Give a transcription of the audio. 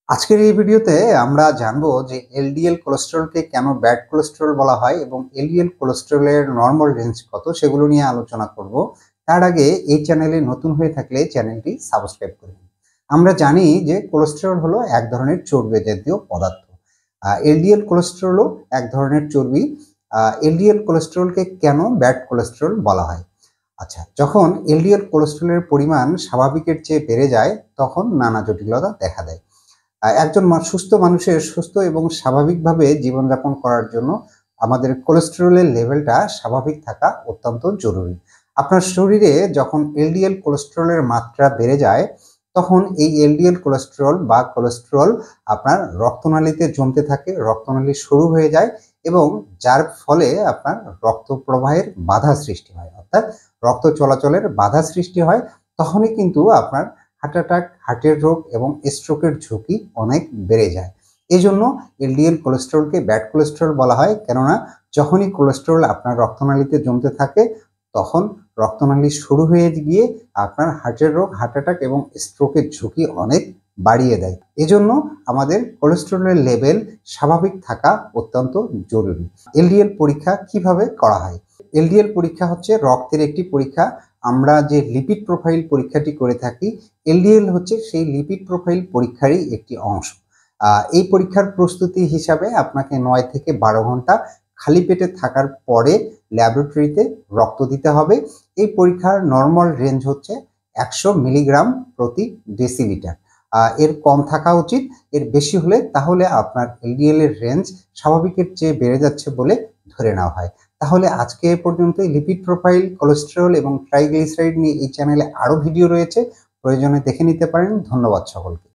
আজকের এই ভিডিওতে আমরা জানবো যে এলডিএল কোলেস্টেরলকে কেন ব্যাড কোলেস্টেরল বলা হয় এবং এলডিএল কোলেস্টেরলের নরমাল রেঞ্জ কত সেগুলো নিয়ে আলোচনা করব। তার আগে এই চ্যানেলে নতুন হয়ে থাকলে চ্যানেলটি সাবস্ক্রাইব করুন। আমরা জানি যে কোলেস্টেরল হলো এক ধরনের চর্বি জাতীয় পদার্থ। এলডিএল কোলেস্টেরলও এক ধরনের চর্বি। এলডিএল কোলেস্টেরলকে কেন ব্যাড কোলেস্টেরল বলা হয়? আচ্ছা, যখন এলডিএল কোলেস্টেরলের পরিমাণ স্বাভাবিকের চেয়ে বেড়ে যায় তখন নানা জটিলতা দেখা দেয়। একজন সুস্থ মানুষের সুস্থ এবং স্বাভাবিকভাবে জীবনযাপন করার জন্য আমাদের কোলেস্টেরলের লেভেলটা স্বাভাবিক থাকা অত্যন্ত জরুরি। আপনার শরীরে যখন এলডিএল কোলেস্টেরলের মাত্রা বেড়ে যায় তখন এই এলডিএল কোলেস্টেরল আপনার রক্তনালীতে জমতে থাকে, রক্তনালী সরু হয়ে যায় এবং যার ফলে আপনার রক্ত প্রবাহের বাধা সৃষ্টি হয়, অর্থাৎ রক্ত চলাচলের বাধা সৃষ্টি হয়। তখনই কিন্তু আপনার হার্ট অ্যাটাক, হার্টের রোগ এবং স্ট্রোকের ঝুঁকি অনেক বেড়ে যায়। এজন্য এলডিএল কোলেস্টেরলকে ব্যাড কোলেস্টেরল বলা হয়, কেননা যখনই কোলেস্টেরল আপনার রক্তনালীতে জমতে থাকে তখন রক্তনালী শুরু হয়ে গিয়ে আপনার হার্টের রোগ, হার্ট অ্যাটাক এবং স্ট্রোকের ঝুঁকি অনেক বাড়িয়ে দেয়। এজন্য আমাদের কোলেস্টেরলের লেভেল স্বাভাবিক থাকা অত্যন্ত জরুরি। এলডিএল পরীক্ষা কিভাবে করা হয়? এলডিএল পরীক্ষা হচ্ছে রক্তের একটি পরীক্ষা। আমরা যে লিপিড প্রোফাইল পরীক্ষাটি করে থাকি, এলডিএল হচ্ছে সেই লিপিড প্রোফাইল পরীক্ষারই একটি অংশ। এই পরীক্ষার প্রস্তুতি হিসাবে আপনাকে 9 থেকে 12 ঘন্টা খালি পেটে থাকার পরে ল্যাবরেটরিতে রক্ত দিতে হবে। এই পরীক্ষার নর্মাল রেঞ্জ হচ্ছে 100 মিলিগ্রাম প্রতি ডেসিলিটার। এর কম থাকা উচিত। এর বেশি হলে তাহলে আপনার এলডিএল এর রেঞ্জ স্বাভাবিকের চেয়ে বেড়ে যাচ্ছে বলে ধরে নেওয়া হয়। তাহলে আজকে এ পর্যন্তই। লিপিড প্রোফাইল, কোলেস্টেরল এবং ট্রাইগ্লিসারাইড নিয়ে এই চ্যানেলে আরও ভিডিও রয়েছে, প্রয়োজনে দেখে নিতে পারেন। ধন্যবাদ সকলকে।